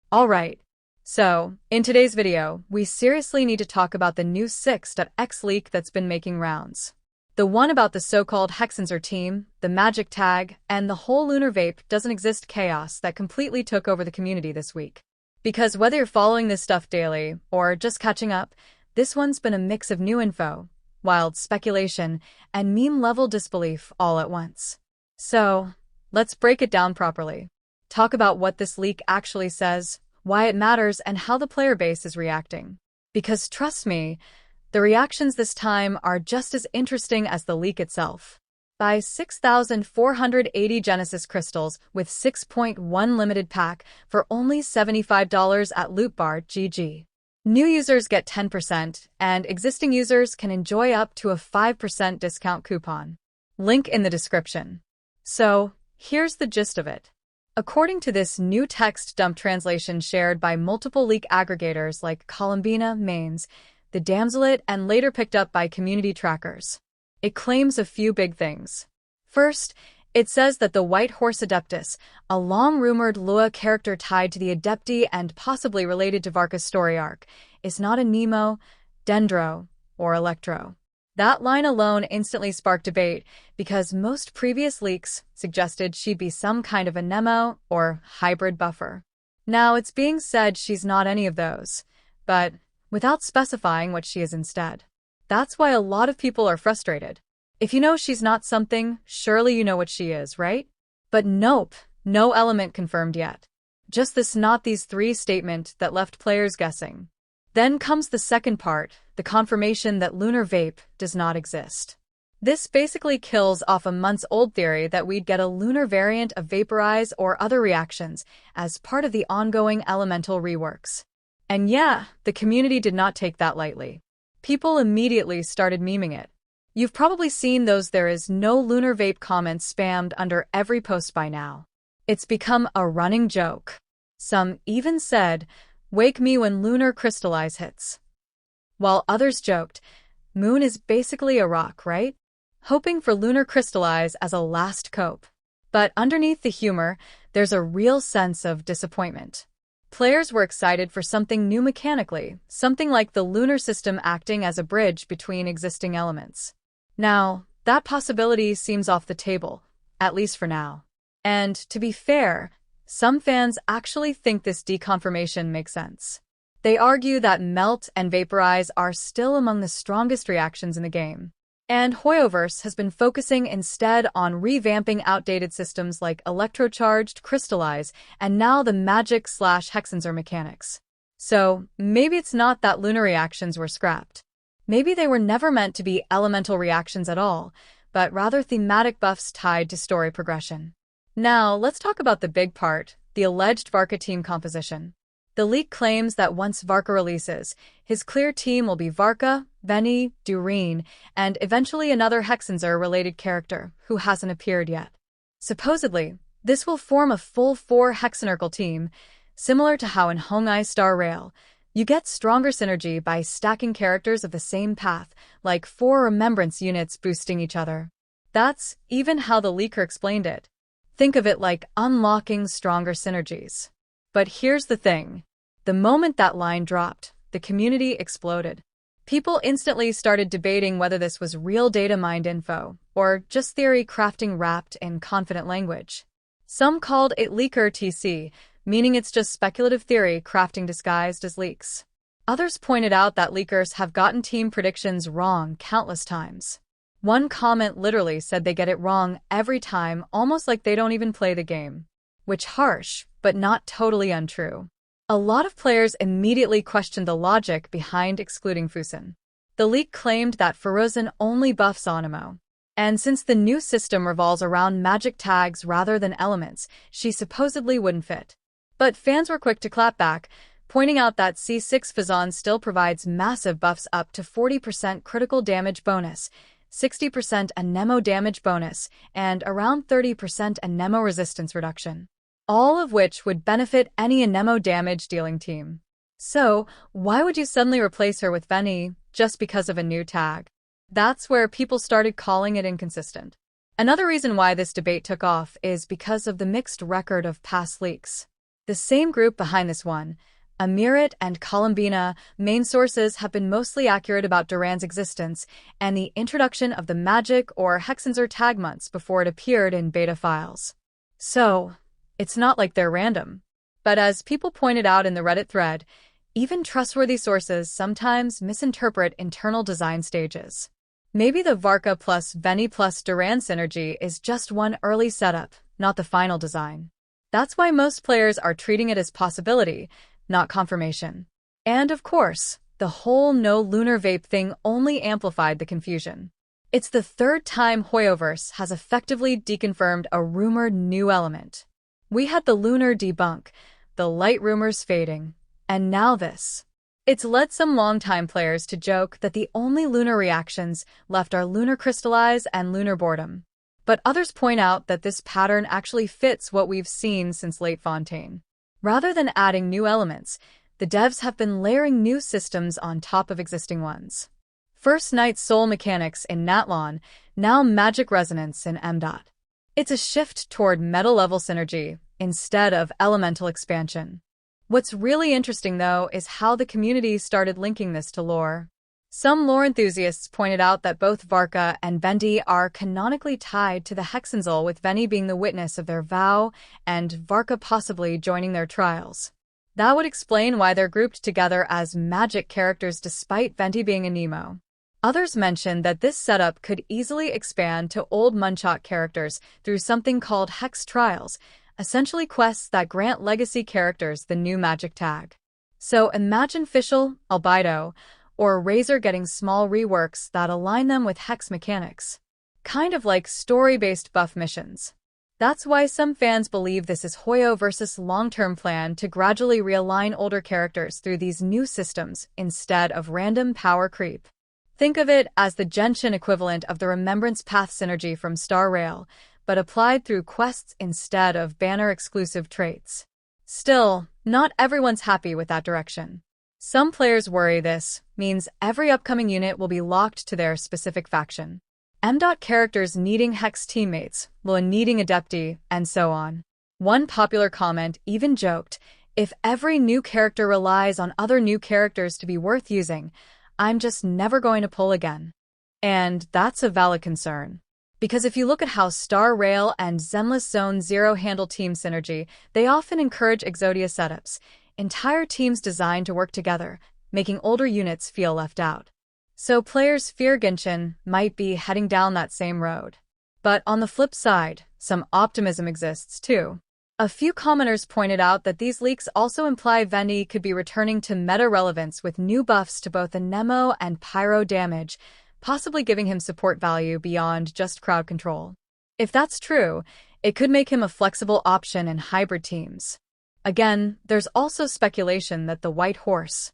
Alright, so, in today's video, we seriously need to talk about the new 6.x leak that's been making rounds. The one about the so-called Hexenzer team, the magic tag, and the whole Lunar Vape doesn't exist chaos that completely took over the community this week. Because whether you're following this stuff daily, or just catching up, this one's been a mix of new info, wild speculation, and meme-level disbelief all at once. So, let's break it down properly. Talk about what this leak actually says, why it matters, and how the player base is reacting. Because trust me, the reactions this time are just as interesting as the leak itself. Buy 6,480 Genesis crystals with 6.1 limited pack for only $75 at Loot Bar GG. New users get 10%, and existing users can enjoy up to a 5% discount coupon. Link in the description. So, here's the gist of it. According to this new text dump translation shared by multiple leak aggregators like Columbina, Mains, The Damselet, and later picked up by community trackers, it claims a few big things. First, it says that the White Horse Adeptus, a long-rumored Lua character tied to the Adepti and possibly related to Varka's story arc, is not a Nemo, Dendro, or Electro. That line alone instantly sparked debate because most previous leaks suggested she'd be some kind of a Nemo or hybrid buffer. Now it's being said she's not any of those, but without specifying what she is instead. That's why a lot of people are frustrated. If you know she's not something, surely you know what she is, right? But nope, no element confirmed yet. Just this not these three statement that left players guessing. Then comes the second part, the confirmation that Lunar Vape does not exist. This basically kills off a months-old theory that we'd get a lunar variant of Vaporize or other reactions as part of the ongoing elemental reworks. And yeah, the community did not take that lightly. People immediately started memeing it. You've probably seen those "there is no Lunar Vape" comments spammed under every post by now. It's become a running joke. Some even said, "Wake me when Lunar Crystallize hits." While others joked, Moon is basically a rock, right? Hoping for Lunar Crystallize as a last cope. But underneath the humor, there's a real sense of disappointment. Players were excited for something new mechanically, something like the lunar system acting as a bridge between existing elements. Now, that possibility seems off the table, at least for now. And, to be fair, some fans actually think this deconfirmation makes sense. They argue that Melt and Vaporize are still among the strongest reactions in the game. And Hoyoverse has been focusing instead on revamping outdated systems like Electrocharged, Crystallize, and now the Magic/Hexenzer mechanics. So, maybe it's not that lunar reactions were scrapped. Maybe they were never meant to be elemental reactions at all, but rather thematic buffs tied to story progression. Now, let's talk about the big part, the alleged Varka team composition. The leak claims that once Varka releases, his clear team will be Varka, Venti, Dureen, and eventually another Hexenzer-related character who hasn't appeared yet. Supposedly, this will form a full 4 Hexenzer team, similar to how in Hongai Star Rail, you get stronger synergy by stacking characters of the same path, like 4 remembrance units boosting each other. That's even how the leaker explained it. Think of it like unlocking stronger synergies. But here's the thing. The moment that line dropped, the community exploded. People instantly started debating whether this was real data mined info, or just theory crafting wrapped in confident language. Some called it leaker TC, meaning it's just speculative theory crafting disguised as leaks. Others pointed out that leakers have gotten team predictions wrong countless times. One comment literally said they get it wrong every time, almost like they don't even play the game. Which harsh, but not totally untrue. A lot of players immediately questioned the logic behind excluding Fuuzan. The leak claimed that Fuuzan only buffs Anemo. And since the new system revolves around magic tags rather than elements, she supposedly wouldn't fit. But fans were quick to clap back, pointing out that C6 Fuuzan still provides massive buffs up to 40% critical damage bonus, 60% Anemo damage bonus, and around 30% Anemo resistance reduction. All of which would benefit any Anemo damage-dealing team. So, why would you suddenly replace her with Venti just because of a new tag? That's where people started calling it inconsistent. Another reason why this debate took off is because of the mixed record of past leaks. The same group behind this one, Amirit and Columbina, main sources have been mostly accurate about Duran's existence and the introduction of the magic or Hexenzer tag months before it appeared in beta files. So, it's not like they're random. But as people pointed out in the Reddit thread, even trustworthy sources sometimes misinterpret internal design stages. Maybe the Varka plus Venti plus Duran synergy is just one early setup, not the final design. That's why most players are treating it as possibility, not confirmation. And of course, the whole no Lunar Vape thing only amplified the confusion. It's the third time Hoyoverse has effectively deconfirmed a rumored new element. We had the Lunar debunk, the light rumors fading, and now this. It's led some longtime players to joke that the only Lunar reactions left are Lunar Crystallize and Lunar Boredom. But others point out that this pattern actually fits what we've seen since late Fontaine. Rather than adding new elements, the devs have been layering new systems on top of existing ones. First Night Soul mechanics in Natlon, now Magic Resonance in M. It's a shift toward meta-level synergy instead of elemental expansion. What's really interesting, though, is how the community started linking this to lore. Some lore enthusiasts pointed out that both Varka and Venti are canonically tied to the Hexenzer, with Venti being the witness of their vow and Varka possibly joining their trials. That would explain why they're grouped together as magic characters despite Venti being a Nemo. Others mentioned that this setup could easily expand to old Munchak characters through something called Hex Trials, essentially quests that grant legacy characters the new magic tag. So imagine Fischl, Albedo, or Razor getting small reworks that align them with Hex mechanics. Kind of like story-based buff missions. That's why some fans believe this is Hoyoverse's long-term plan to gradually realign older characters through these new systems instead of random power creep. Think of it as the Genshin equivalent of the Remembrance Path synergy from Star Rail, but applied through quests instead of banner-exclusive traits. Still, not everyone's happy with that direction. Some players worry this means every upcoming unit will be locked to their specific faction. M. Characters needing Hex teammates, Lua needing Adepti, and so on. One popular comment even joked, if every new character relies on other new characters to be worth using, I'm just never going to pull again. And that's a valid concern. Because if you look at how Star Rail and Zenless Zone Zero handle team synergy, they often encourage Exodia setups, entire teams designed to work together, making older units feel left out. So players fear Genshin might be heading down that same road. But on the flip side, some optimism exists too. A few commenters pointed out that these leaks also imply Venti could be returning to meta-relevance with new buffs to both Anemo and Pyro damage, possibly giving him support value beyond just crowd control. If that's true, it could make him a flexible option in hybrid teams. Again, there's also speculation that the White Horse,